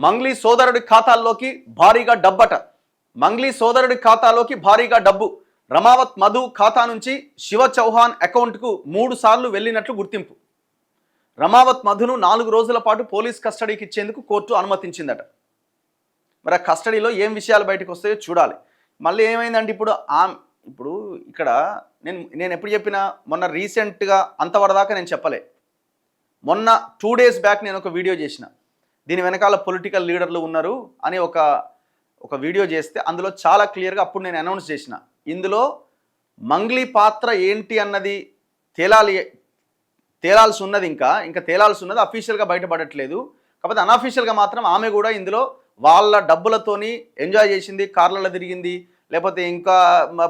మంగ్లీ సోదరుడి ఖాతాల్లోకి భారీగా డబ్బట. మంగ్లీ సోదరుడి ఖాతాలోకి భారీగా డబ్బు. రమావత్ మధు ఖాతా నుంచి శివ చౌహాన్ అకౌంట్కు 3 సార్లు వెళ్ళినట్లు గుర్తింపు. రమావత్ మధును 4 రోజుల పాటు పోలీస్ కస్టడీకి ఇచ్చేందుకు కోర్టు అనుమతించిందట. మరి ఆ కస్టడీలో ఏం విషయాలు బయటకు వస్తాయో చూడాలి. మళ్ళీ ఏమైందంటే ఇప్పుడు ఇక్కడ నేను ఎప్పుడు చెప్పినా, మొన్న రీసెంట్గా అంతవరదాకా నేను చెప్పలే. మొన్న 2 days బ్యాక్ నేను ఒక వీడియో చేసిన, దీని వెనకాల పొలిటికల్ లీడర్లు ఉన్నారు అని ఒక వీడియో చేస్తే అందులో చాలా క్లియర్గా అప్పుడు నేను అనౌన్స్ చేసిన, ఇందులో మంగ్లీ పాత్ర ఏంటి అన్నది తేలాల్సి ఉన్నది, ఇంకా తేలాల్సి ఉన్నది, అఫీషియల్గా బయటపడట్లేదు. కాకపోతే అన్అఫీషియల్గా మాత్రం ఆమె కూడా ఇందులో వాళ్ళ డబ్బులతోని ఎంజాయ్ చేసింది, కార్లలో తిరిగింది, లేకపోతే ఇంకా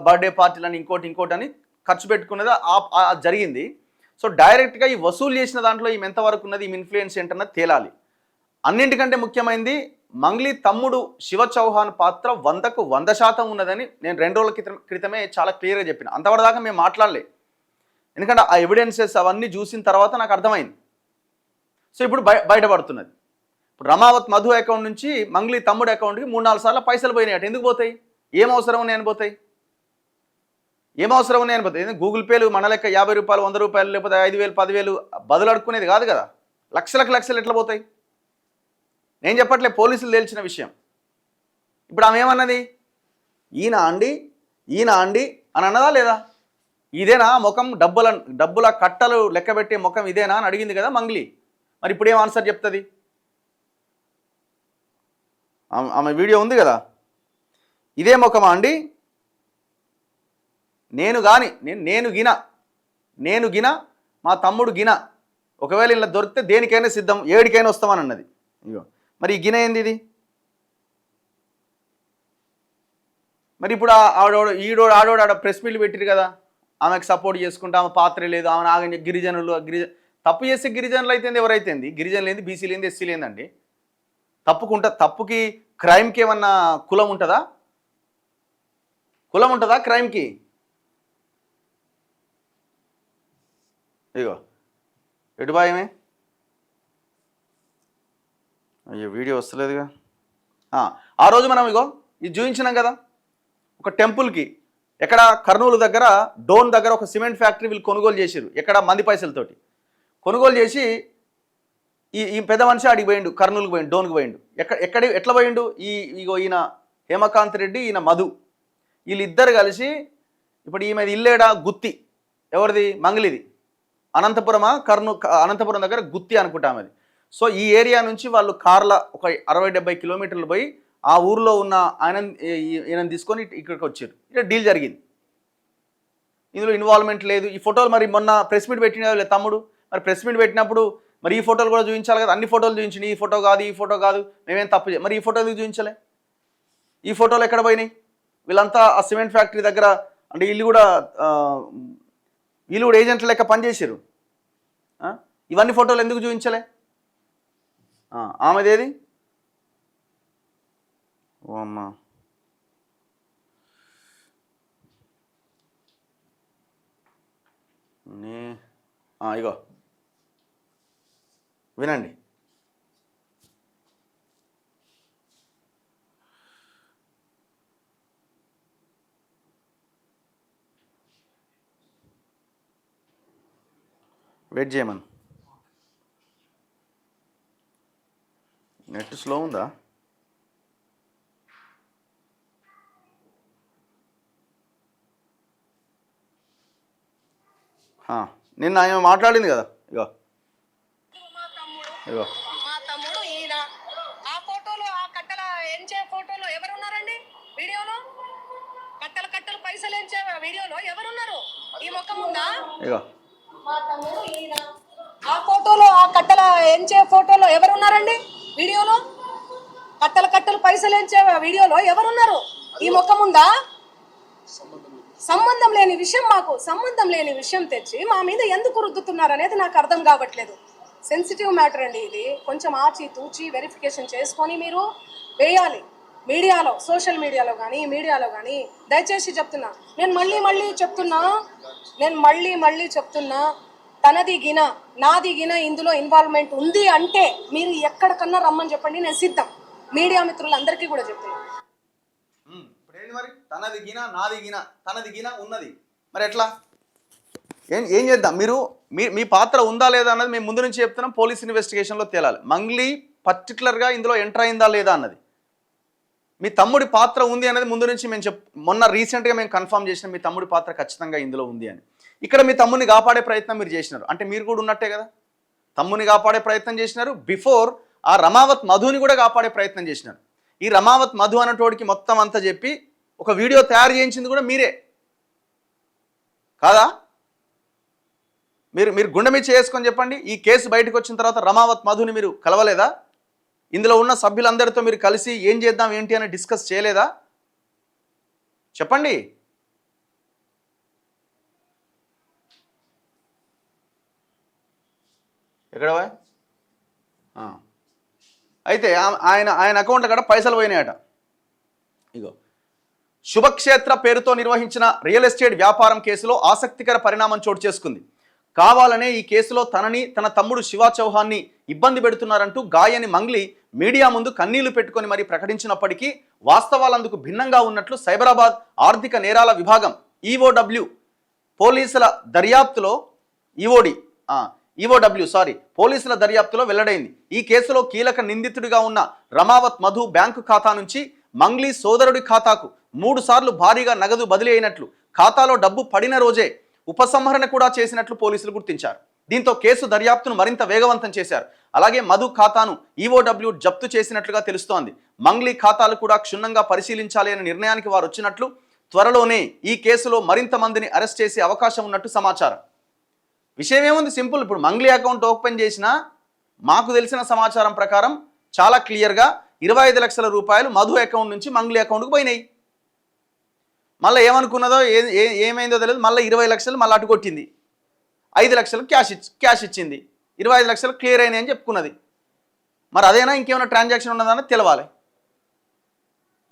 బర్త్డే పార్టీలని ఇంకోటి అని ఖర్చు పెట్టుకున్నది జరిగింది. సో డైరెక్ట్గా ఈ వసూలు చేసిన దాంట్లో ఈమె ఎంతవరకు ఉన్నది, ఈమె ఇన్ఫ్లుయెన్స్ ఏంటన్నది తేలాలి. అన్నింటికంటే ముఖ్యమైనది మంగ్లీ తమ్ముడు శివ చౌహాన్ పాత్ర 100కు 100% ఉన్నదని నేను 2 రోజుల క్రితమే చాలా క్లియర్గా చెప్పిన. అంతవరదాకా మేము మాట్లాడలే, ఎందుకంటే ఆ ఎవిడెన్సెస్ అవన్నీ చూసిన తర్వాత నాకు అర్థమైంది. సో ఇప్పుడు బయటపడుతున్నది. ఇప్పుడు రమావత్ మధు అకౌంట్ నుంచి మంగ్లీ తమ్ముడు అకౌంట్కి 3-4 సార్లు పైసలు పోయినాయట. ఎందుకు పోతాయి? ఏం అవసరం ఉన్నాయని పోతాయి? గూగుల్ పేలు మన లెక్క 50 రూపాయలు, 100 రూపాయలు, లేకపోతే 5,000, 10,000 బదులు అడుక్కునేది కాదు కదా. లక్షలు ఎట్లా పోతాయి? నేను చెప్పట్లే, పోలీసులు తేల్చిన విషయం. ఇప్పుడు ఆమె ఏమన్నది, ఈయన అండి అని అన్నదా లేదా? ఇదేనా ముఖం, డబ్బుల కట్టలు లెక్కబెట్టే ముఖం ఇదేనా అని అడిగింది కదా మంగ్లీ. మరి ఇప్పుడు ఏం ఆన్సర్ చెప్తుంది? ఆమె వీడియో ఉంది కదా, ఇదే ముఖమా అండి? నేను గిన మా తమ్ముడు గిన ఒకవేళ ఇలా దొరికితే దేనికైనా సిద్ధం, ఏడికైనా వస్తామని అన్నది. ఇగో మరి ఈ గిన ఏంది ఇది? మరి ఇప్పుడు ఆడోడు ప్రెస్ మీట్లు పెట్టిరు కదా, ఆమెకు సపోర్ట్ చేసుకుంటే ఆమె పాత్ర లేదు, ఆమె ఆగని తప్పు చేస్తే గిరిజనులు అయితే ఎవరైతే గిరిజనులు ఏంది, బీసీలు ఏంది, ఎస్సీలు ఏందండి? తప్పుకి క్రైమ్కి ఏమన్నా కులం ఉంటుందా? క్రైమ్కి? ఇగో ఎటు బాయమే, అయ్యో వీడియో వస్తలేదుగా. ఆ రోజు మనం ఇది చూపించినాం కదా, ఒక టెంపుల్కి ఎక్కడ కర్నూలు దగ్గర డోన్ దగ్గర ఒక సిమెంట్ ఫ్యాక్టరీ వీళ్ళు కొనుగోలు చేసారు. ఎక్కడ మంది పైసలతోటి కొనుగోలు చేసి ఈ పెద్ద మనిషి అడిగి పోయిండు, కర్నూలుకి పోయిండు, డోన్కి పోయిండు. ఎట్లా పోయిండు? ఈయన హేమకాంత్ రెడ్డి, ఈయన మధు, వీళ్ళిద్దరు కలిసి ఇప్పుడు ఈమెది ఇల్లేడా గుత్తి, ఎవరిది? మంగ్లీది. అనంతపురం దగ్గర గుత్తి అనుకుంటా ఆమెది. సో ఈ ఏరియా నుంచి వాళ్ళు కార్ల ఒక 60-70 కిలోమీటర్లు పోయి ఆ ఊర్లో ఉన్న ఈయనని తీసుకొని ఇక్కడికి వచ్చారు. ఇక్కడ డీల్ జరిగింది, ఇందులో ఇన్వాల్వ్మెంట్ లేదు. ఈ ఫోటోలు మరి మొన్న ప్రెస్ మీట్ పెట్టిన లేదు తమ్ముడు, మరి ప్రెస్ మీట్ పెట్టినప్పుడు మరి ఈ ఫోటోలు కూడా చూపించాలి కదా. అన్ని ఫోటోలు చూపించింది, ఈ ఫోటో కాదు మేమేం తప్పు మరి ఈ ఫోటోలు చూపించలే. ఈ ఫోటోలు ఎక్కడ పోయినాయి? వీళ్ళంతా ఆ సిమెంట్ ఫ్యాక్టరీ దగ్గర, అంటే వీళ్ళు కూడా ఏజెంట్ల లెక్క పనిచేసారు. ఇవన్నీ ఫోటోలు ఎందుకు చూపించలే? ఆమెదేది? ఓ అమ్మా, ఇగో వినండి. వెయిట్ చేయమను, నెట్ స్లో ఉందా? నిన్న ఆయన మాట్లాడింది కదా, ఇగో మా తమ్ముడు ఈయన. ఆ ఫోటోలో, ఆ కట్టల ఎంచే ఫోటోలో ఎవరున్నారండి? వీడియోలో కట్టలు పైసలు ఎంచే వీడియోలో ఎవరున్నారు? ఈ ముఖం ఉందా? ఇగో మా తమ్ముడు ఈయన. ఆ ఫోటోలో, ఆ కట్టల ఎంచే ఫోటోలో ఎవరున్నారండి? వీడియోలో కట్టలు పైసలు ఎంచే వీడియోలో ఎవరున్నారు? ఈ ముఖం ఉందా? సంబంధం లేని విషయం, మాకు సంబంధం లేని విషయం తెచ్చి మా మీద ఎందుకు రుద్దుతున్నారు అనేది నాకు అర్థం కావట్లేదు. సెన్సిటివ్ మ్యాటర్ అండి ఇది. కొంచెం ఆచి తూచి వెరిఫికేషన్ చేసుకొని మీరు వేయాలి మీడియాలో, సోషల్ మీడియాలో కానీ, మీడియాలో కానీ. దయచేసి చెప్తున్నా, నేను మళ్ళీ చెప్తున్నా, తనది నాది ఇందులో ఇన్వాల్వ్మెంట్ ఉంది అంటే మీరు ఎక్కడికన్నా రమ్మని చెప్పండి, నేను సిద్ధం. మీడియా మిత్రులందరికీ కూడా చెప్తున్నాను. ఇప్పుడు ఏంటి మరి, తనది గిన నాది గిన, తనది గిన ఉన్నది, మరి ఎట్లా ఏం చేద్దాం? మీరు మీ పాత్ర ఉందా లేదా అన్నది మేము ముందు నుంచి చెప్తున్నాం, పోలీస్ ఇన్వెస్టిగేషన్లో తేలాలి. మంగ్లీ పర్టికులర్గా ఇందులో ఎంటర్ అయిందా లేదా అన్నది, మీ తమ్ముడి పాత్ర ఉంది అనేది ముందు నుంచి మేము మొన్న రీసెంట్గా మేము కన్ఫర్మ్ చేసినాం, మీ తమ్ముడి పాత్ర ఖచ్చితంగా ఇందులో ఉంది అని. ఇక్కడ మీ తమ్ముడిని కాపాడే ప్రయత్నం మీరు చేసినారు అంటే మీరు కూడా ఉన్నట్టే కదా. తమ్ముని కాపాడే ప్రయత్నం చేసినారు, బిఫోర్ ఆ రమావత్ మధుని కూడా కాపాడే ప్రయత్నం చేసినారు. ఈ రమావత్ మధు అన్నటోడికి మొత్తం అంతా చెప్పి ఒక వీడియో తయారు చేయించింది కూడా మీరే కాదా? మీరు గుండె మీద చేసుకొని చెప్పండి, ఈ కేసు బయటకు వచ్చిన తర్వాత రమావత్ మధుని మీరు కలవలేదా? ఇందులో ఉన్న సభ్యులందరితో మీరు కలిసి ఏం చేద్దాం ఏంటి అని డిస్కస్ చేయలేదా? చెప్పండి. ఎక్కడ అయితే ఆయన అకౌంట్లో కూడా పైసలు పోయినాయట. ఇగో, శుభక్షేత్ర పేరుతో నిర్వహించిన రియల్ ఎస్టేట్ వ్యాపారం కేసులో ఆసక్తికర పరిణామం చోటు చేసుకుంది. కావాలనే ఈ కేసులో తనని తన తమ్ముడు శివ చౌహాన్ని ఇబ్బంది పెడుతున్నారంటూ గాయని మంగ్లీ మీడియా ముందు కన్నీళ్లు పెట్టుకొని మరీ ప్రకటించినప్పటికీ వాస్తవాలందుకు భిన్నంగా ఉన్నట్లు సైబరాబాద్ ఆర్థిక నేరాల విభాగం ఈఓడబ్ల్యూ పోలీసుల దర్యాప్తులో వెల్లడైంది. ఈ కేసులో కీలక నిందితుడిగా ఉన్న రమావత్ మధు బ్యాంకు ఖాతా నుంచి మంగ్లీ సోదరుడి ఖాతాకు 3 సార్లు భారీగా నగదు బదిలీ అయినట్లు, ఖాతాలో డబ్బు పడిన రోజే ఉపసంహరణ కూడా చేసినట్లు పోలీసులు గుర్తించారు. దీంతో కేసు దర్యాప్తును మరింత వేగవంతం చేశారు. అలాగే మధు ఖాతాను ఈఓడబ్ల్యూ జప్తు చేసినట్లుగా తెలుస్తోంది. మంగ్లీ ఖాతాలు కూడా క్షుణ్ణంగా పరిశీలించాలి అనే నిర్ణయానికి వారు వచ్చినట్లు, త్వరలోనే ఈ కేసులో మరింత మందిని అరెస్ట్ చేసే అవకాశం ఉన్నట్టు సమాచారం. విషయం ఏముంది, సింపుల్. ఇప్పుడు మంగ్లీ అకౌంట్ ఓపెన్ చేసినా మాకు తెలిసిన సమాచారం ప్రకారం చాలా క్లియర్గా 25 లక్షల రూపాయలు మధు అకౌంట్ నుంచి మంగ్లీ అకౌంట్కి పోయినాయి. మళ్ళీ ఏమనుకున్నదో ఏమైందో తెలియదు, మళ్ళీ 20 లక్షలు మళ్ళీ అటు కొట్టింది, 5 లక్షలు క్యాష్ ఇచ్చింది, 25 లక్షలు క్లియర్ అయినాయి అని చెప్పుకున్నది. మరి అదేనా ఇంకేమైనా ట్రాన్సాక్షన్ ఉన్నదని తెలవాలి.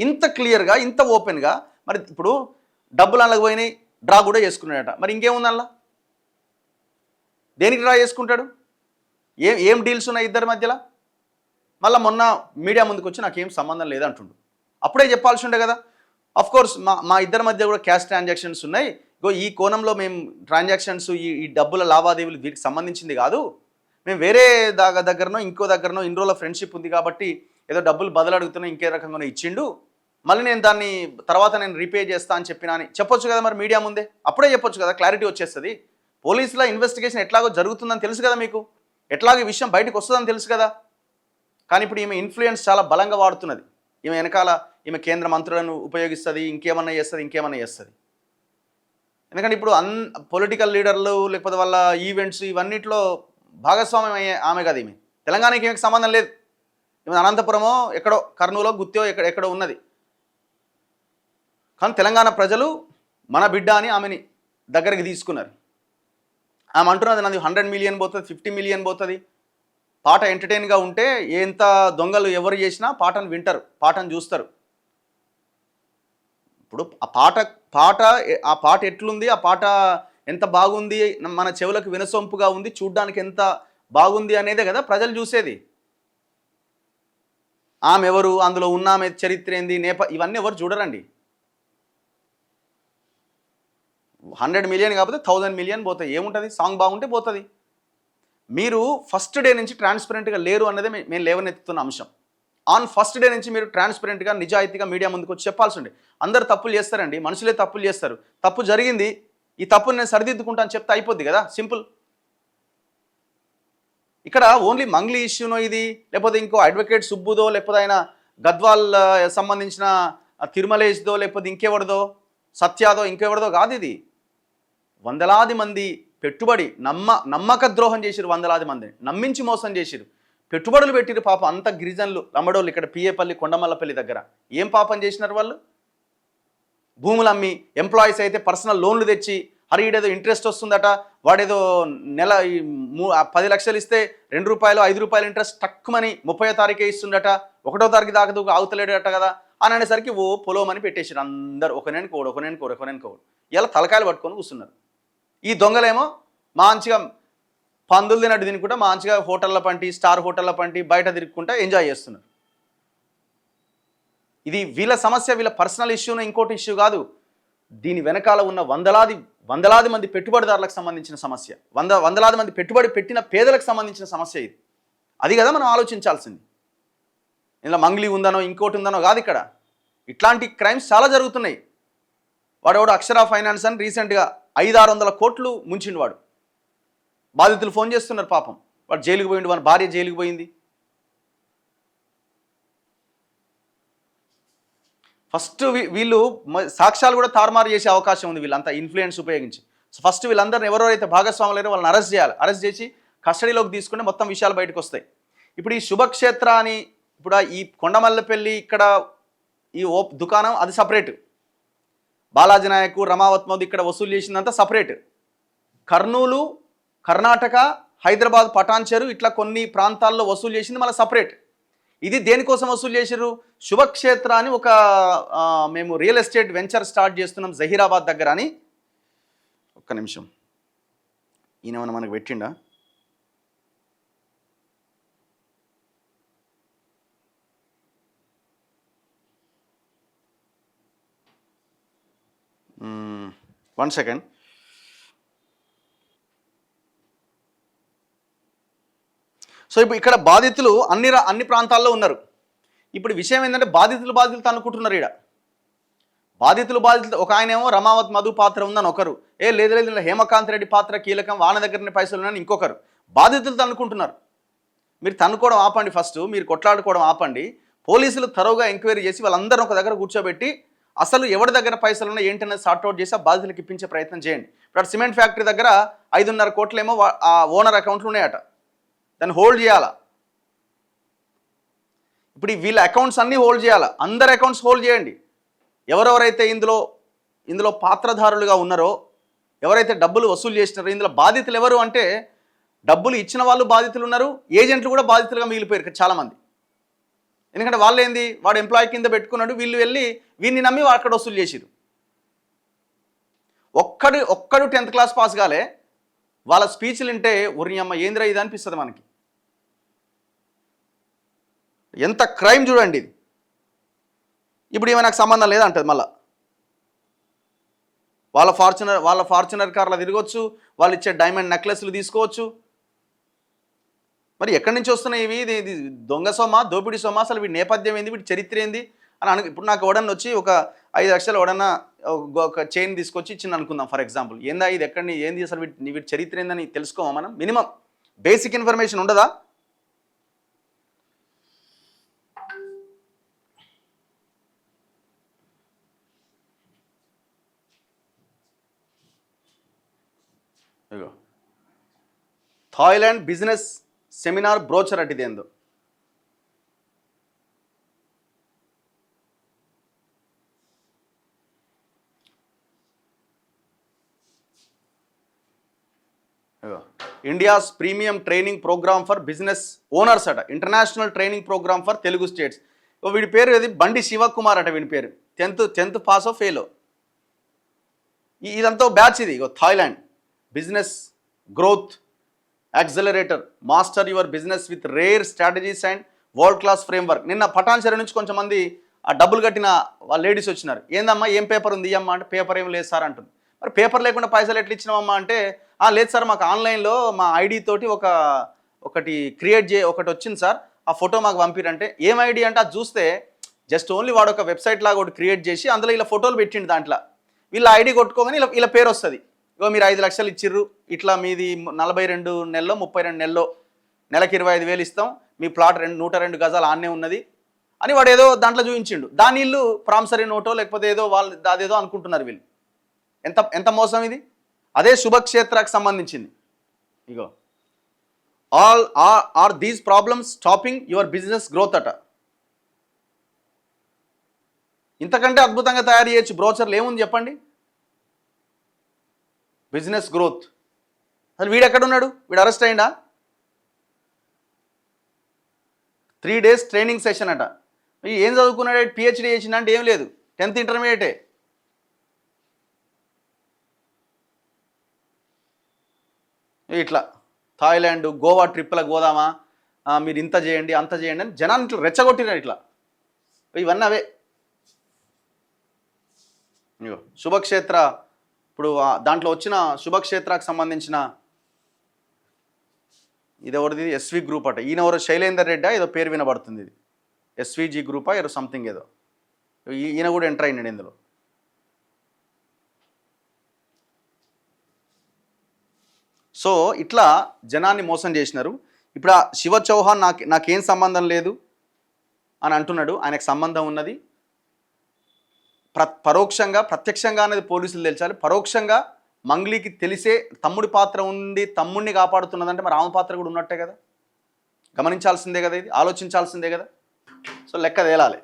ఇంత క్లియర్గా ఇంత ఓపెన్గా మరి ఇప్పుడు డబ్బులు అందులోకి పోయినాయి, డ్రా కూడా చేసుకున్నాడట. మరి ఇంకేముంది అందులో? దేనికి డ్రా చేసుకుంటాడు? ఏం డీల్స్ ఉన్నాయి ఇద్దరి మధ్యలో? మళ్ళీ మొన్న మీడియా ముందుకు వచ్చి నాకేం సంబంధం లేదంటుండు. అప్పుడే చెప్పాల్సి ఉండే కదా. కోర్స్ మా ఇద్దరి మధ్య కూడా క్యాష్ ట్రాన్సాక్షన్స్ ఉన్నాయి, ఈ కోణంలో మేము ట్రాన్సాక్షన్స్ ఈ డబ్బుల లావాదేవీలు వీటికి సంబంధించింది కాదు, మేము వేరే దగ్గరనో ఇంకో దగ్గరనో ఇన్ని రోజుల ఫ్రెండ్షిప్ ఉంది కాబట్టి ఏదో డబ్బులు బదులు అడుగుతున్నా ఇంకే రకంగానో ఇచ్చిండు, మళ్ళీ నేను దాన్ని తర్వాత నేను రీపే చేస్తా అని చెప్పినా అని చెప్పొచ్చు కదా మరి మీడియా ముందే. అప్పుడే చెప్పొచ్చు కదా, క్లారిటీ వచ్చేస్తుంది. పోలీసుల ఇన్వెస్టిగేషన్ ఎట్లాగో జరుగుతుందని తెలుసు కదా మీకు, ఎట్లాగో ఈ విషయం బయటకు వస్తుందని తెలుసు కదా. కానీ ఇప్పుడు ఈమె ఇన్ఫ్లుయెన్స్ చాలా బలంగా వాడుతున్నది. ఈమె వెనకాల ఈమె కేంద్ర మంత్రులను ఉపయోగిస్తుంది, ఇంకేమన్నా చేస్తుంది. ఎందుకంటే ఇప్పుడు పొలిటికల్ లీడర్లు లేకపోతే వాళ్ళ ఈవెంట్స్ ఇవన్నిట్లో భాగస్వామ్యం అయ్యే ఆమె కదా. ఈమె తెలంగాణకి ఏమికి సంబంధం లేదు. ఈమె అనంతపురమో ఎక్కడో, కర్నూలో, గుత్తో ఎక్కడో ఉన్నది. కానీ తెలంగాణ ప్రజలు మన బిడ్డ అని ఆమెని దగ్గరికి తీసుకున్నారు. ఆమె అంటున్నది నాది 100 మిలియన్ పోతుంది, 50 మిలియన్ పోతుంది. పాట ఎంటర్టైన్గా ఉంటే ఎంత దొంగలు ఎవరు చేసినా పాటను వింటారు, పాటను చూస్తారు. ఇప్పుడు ఆ పాట ఎట్లుంది, ఆ పాట ఎంత బాగుంది, మన చెవులకు వినసొంపుగా ఉంది, చూడ్డానికి ఎంత బాగుంది అనేదే కదా ప్రజలు చూసేది. ఆమె ఎవరు, అందులో ఉన్న ఆమె చరిత్ర ఏంది, ఇవన్నీ ఎవరు చూడరండి. 100 మిలియన్ కాకపోతే 1000 మిలియన్ పోతాయి. ఏముంటుంది, సాంగ్ బాగుంటే పోతుంది. మీరు ఫస్ట్ డే నుంచి ట్రాన్స్పరెంట్గా లేరు అన్నదే మేము లేవనెత్తుతున్న అంశం. ఆన్ ఫస్ట్ డే నుంచి మీరు ట్రాన్స్పరెంట్గా నిజాయితీగా మీడియా ముందుకు వచ్చి చెప్పాల్సి ఉండే. అందరు తప్పులు చేస్తారండి, మనుషులే తప్పులు చేస్తారు. తప్పు జరిగింది, ఈ తప్పుని నేను సరిదిద్దుకుంటా అని చెప్తే అయిపోద్ది కదా, సింపుల్. ఇక్కడ ఓన్లీ మంగ్లీ ఇష్యూనో ఇది, లేకపోతే ఇంకో అడ్వకేట్ సుబ్బుదో, లేకపోతే ఆయన గద్వాల్ సంబంధించిన తిరుమలేష్దో, లేకపోతే ఇంకెవరిదో సత్యాదో ఇంకెవరిదో కాదు. ఇది వందలాది మంది పెట్టుబడి నమ్మక ద్రోహం చేసిరు, వందలాది మందిని నమ్మించి మోసం చేసిరు, పెట్టుబడులు పెట్టిరు. పాపం అంత గిరిజనులు రమ్మడోళ్ళు ఇక్కడ పిఏపల్లి కొండమల్లపల్లి దగ్గర ఏం పాపం చేసినారు వాళ్ళు? భూములు అమ్మి, ఎంప్లాయీస్ అయితే పర్సనల్ లోన్లు తెచ్చి, హరీడేదో ఇంట్రెస్ట్ వస్తుందట, వాడేదో నెల 10 లక్షలు ఇస్తే 2 రూపాయలు 5 రూపాయలు ఇంట్రెస్ట్ తక్కువని 30వ తారీఖే ఇస్తుందట, 1వ తారీఖు దాకా ఆగుతలేడట కదా అని అనేసరికి పొలోమని పెట్టేసారు అందరు. ఒకనేనుకోడు ఇలా తలకాయలు పట్టుకొని కూర్చున్నారు. ఈ దొంగలేమో మంచిగా పందులు తినట్టు తినుకుంటా మంచిగా హోటళ్ళ పంటి, స్టార్ హోటళ్ళ పంటి బయట తిరుగుకుంటా ఎంజాయ్ చేస్తున్నారు. ఇది వీళ్ళ సమస్య, వీళ్ళ పర్సనల్ ఇష్యూను ఇంకోటి ఇష్యూ కాదు. దీని వెనకాల ఉన్న వందలాది మంది పెట్టుబడిదారులకు సంబంధించిన సమస్య, వందలాది మంది పెట్టుబడి పెట్టిన పేదలకు సంబంధించిన సమస్య ఇది. అది కదా మనం ఆలోచించాల్సింది. ఇలా మంగ్లీ ఉందనో ఇంకోటి ఉందనో కాదు ఇక్కడ. ఇట్లాంటి క్రైమ్స్ చాలా జరుగుతున్నాయి. వాడెవడు అక్షరా ఫైనాన్స్ అని రీసెంట్గా 500-600 కోట్లు ముంచిండు వాడు. బాధితులు ఫోన్ చేస్తున్నారు పాపం. వాడు జైలుకి పోయిండు, వాడి భార్య జైలుకి పోయింది. ఫస్ట్ వీళ్ళు సాక్ష్యాలు కూడా తారుమారు చేసే అవకాశం ఉంది వీళ్ళంతా ఇన్ఫ్లుయెన్స్ ఉపయోగించి. సో ఫస్ట్ వీళ్ళందరిని ఎవరైతే భాగస్వాములు వాళ్ళని అరెస్ట్ చేయాలి. అరెస్ట్ చేసి కస్టడీలోకి తీసుకుంటే మొత్తం విషయాలు బయటకు వస్తాయి. ఇప్పుడు ఈ శుభక్షేత్ర అని ఇప్పుడు ఈ కొండమల్లపల్లి ఇక్కడ ఈ దుకాణం అది సపరేట్. బాలాజీ నాయకు, రమావత్ మోదీ ఇక్కడ వసూలు చేసిందంతా సపరేట్. కర్నూలు, కర్ణాటక, హైదరాబాద్, పటాన్చెరు ఇట్లా కొన్ని ప్రాంతాల్లో వసూలు చేసింది మళ్ళీ సపరేట్. ఇది దేనికోసం వసూలు చేశారు? శుభక్షేత్ర అని ఒక మేము రియల్ ఎస్టేట్ వెంచర్ స్టార్ట్ చేస్తున్నాం జహీరాబాద్ దగ్గర అని. ఒక్క నిమిషం, ఈయన మనకు పెట్టిండా? One second. సో ఇప్పుడు ఇక్కడ బాధితులు అన్ని ప్రాంతాల్లో ఉన్నారు. ఇప్పుడు విషయం ఏంటంటే బాధితులు అనుకుంటున్నారు. ఇక్కడ బాధితులు ఒక ఆయనేమో రమావత్ మధు పాత్ర ఉందని ఒకరు, లేదు ఇలా హేమకాంత్ రెడ్డి పాత్ర కీలకం, వాన దగ్గరనే పైసలు ఉన్నాయని ఇంకొకరు. బాధితులు అనుకుంటున్నారు. మీరు తన్నుకోవడం ఆపండి, ఫస్ట్ మీరు కొట్లాడుకోవడం ఆపండి. పోలీసులు తరోగా ఎంక్వైరీ చేసి వాళ్ళందరూ ఒక దగ్గర కూర్చోబెట్టి అసలు ఎవరి దగ్గర పైసలు ఉన్నాయి ఏంటనేది సార్ట్అవుట్ చేసి ఆ బాధితులకు ఇప్పించే ప్రయత్నం చేయండి. ఇప్పుడు సిమెంట్ ఫ్యాక్టరీ దగ్గర 5.5 కోట్లేమో ఆ ఓనర్ అకౌంట్లు ఉన్నాయట, దాన్ని హోల్డ్ చేయాలా. ఇప్పుడు వీళ్ళ అకౌంట్స్ అన్నీ హోల్డ్ చేయాలా. అందరి అకౌంట్స్ హోల్డ్ చేయండి. ఎవరెవరైతే ఇందులో పాత్రధారులుగా ఉన్నారో, ఎవరైతే డబ్బులు వసూలు చేసినారో, ఇందులో బాధితులు ఎవరు అంటే డబ్బులు ఇచ్చిన వాళ్ళు బాధితులు ఉన్నారు, ఏజెంట్లు కూడా బాధితులుగా మిగిలిపోయారు చాలామంది. ఎందుకంటే వాళ్ళు ఏంది, వాడు ఎంప్లాయీ కింద పెట్టుకున్నాడు, వీళ్ళు వెళ్ళి వీడిని నమ్మి అక్కడ వసూలు చేసిరు. ఒక్కడు 10th క్లాస్ పాస్ కాలే, వాళ్ళ స్పీచ్లు వింటే ఉరి అమ్మ ఏంద్రా ఇది అనిపిస్తుంది మనకి. ఎంత క్రైమ్ చూడండి ఇది. ఇప్పుడు ఏమైనా నాకు సంబంధం లేదంటది మళ్ళా. వాళ్ళ ఫార్చునర్ కార్లో తిరగవచ్చు, వాళ్ళు ఇచ్చే డైమండ్ నెక్లెస్లు తీసుకోవచ్చు. మరి ఎక్కడి నుంచి వస్తున్నాయి ఇవి? ఇది దొంగ సొమ్మ, దోపిడీ సొమ్మ, అసలు వీడి నేపథ్యం ఏంది, వీడి చరిత్ర ఏంది అని ఇప్పుడు నాకు ఎవడన్నా వచ్చి ఒక 5 లక్షలు ఎవడన్నా ఒక చైన్ తీసుకొచ్చి ఇచ్చింది అనుకుందాం ఫర్ ఎగ్జాంపుల్. ఏందా ఇది, ఎక్కడిని ఏంది, అసలు వీటి చరిత్ర ఏందని తెలుసుకోమా మనం? మినిమం బేసిక్ ఇన్ఫర్మేషన్ ఉండదా? థాయిలాండ్ బిజినెస్ సెమినార్ బ్రోచర్ అట్ ఇదేందో. India's premium training program for business owners అట, international training program for Telugu states. వీడి పేరు ఏది, బండి శివకుమార్ అట వీడి పేరు. 10th pass fail. ఇదంతా బ్యాచ్ ఇది. Thailand business growth accelerator, master your business with rare strategies and world class framework. నిన్న పటాన్చెరు నుంచి కొంచెం మంది ఆ డబ్బులు కట్టిన వాళ్ళ లేడీస్ వచ్చినారు. ఏందమ్మా ఏం పేపర్ ఉంది అమ్మా అంటే, పేపర్ ఏం లేదు సార్ అంటుంది. మరి పేపర్ లేకుండా పైసలు ఎట్లా ఇచ్చినామమ్మా అంటే, లేదు సార్ మాకు ఆన్లైన్లో మా ఐడి తోటి ఒకటి ఒకటి వచ్చింది సార్, ఆ ఫోటో మాకు పంపిరంటే. ఏం ఐడి అంటే అది చూస్తే జస్ట్ ఓన్లీ వాడు ఒక వెబ్సైట్ లాగా ఒకటి క్రియేట్ చేసి అందులో ఇలా ఫోటోలు పెట్టిండు. దాంట్లో వీళ్ళ ఐడి కొట్టుకోగానే ఇలా పేరు వస్తుంది. ఇగో మీరు 5 లక్షలు ఇచ్చిర్రు, ఇట్లా మీది 42 నెలలో 32 నెలలో నెలకు 25,000 ఇస్తాం, మీ ప్లాట్ 102 గజాలు ఆన్నే ఉన్నది అని వాడు ఏదో దాంట్లో చూపించిండు. దాని ఇల్లు ప్రామిసరీ నోటో లేకపోతే ఏదో వాళ్ళు అదేదో అనుకుంటున్నారు వీళ్ళు. ఎంత మోసం ఇది. అదే శుభక్షేత్రకు సంబంధించింది. Ego are these problems stopping your business growth అట. ఇంతకంటే అద్భుతంగా తయారు చేయొచ్చు బ్రోచర్లు. ఏముంది చెప్పండి? Business growth. అసలు వీడు ఎక్కడున్నాడు? వీడు అరెస్ట్ అయిందా? 3 days ట్రైనింగ్ సెషన్ అట. ఏం చదువుకున్నాడు? PhD చేసిండ అంటే ఏం లేదు, 10th ఇంటర్మీడియటే. ఇట్లా థాయిలాండ్, గోవా ట్రిప్లకు పోదామా, మీరు ఇంత చేయండి అంత చేయండి అని జనాన్ని ఇట్లా రెచ్చగొట్టినారు. ఇట్లా ఇవన్నీ అవే ఇగో శుభక్షేత్ర ఇప్పుడు దాంట్లో వచ్చిన శుభక్షేత్రకు సంబంధించిన ఇది ఎవరిది ఎస్వి గ్రూప్ అట. ఈయన ఎవరు శైలేందర్ రెడ్డా ఏదో పేరు వినబడుతుంది. ఇది ఎస్విజీ గ్రూపా ఏదో సంథింగ్ ఏదో. ఈయన కూడా ఎంటర్ అయినాడు ఇందులో. సో ఇట్లా జనాన్ని మోసం చేసినారు. ఇప్పుడు ఆ శివ చౌహాన్ నాకేం సంబంధం లేదు అని అంటున్నాడు. ఆయనకు సంబంధం ఉన్నది. పరోక్షంగా ప్రత్యక్షంగా అనేది పోలీసులు తెలిసాలి. పరోక్షంగా మంగ్లీకి తెలిసే తమ్ముడి పాత్ర ఉంది, తమ్ముడిని కాపాడుతున్నదంటే మరి ఆమె పాత్ర కూడా ఉన్నట్టే కదా. గమనించాల్సిందే కదా, ఇది ఆలోచించాల్సిందే కదా. సో లెక్క తేలాలి.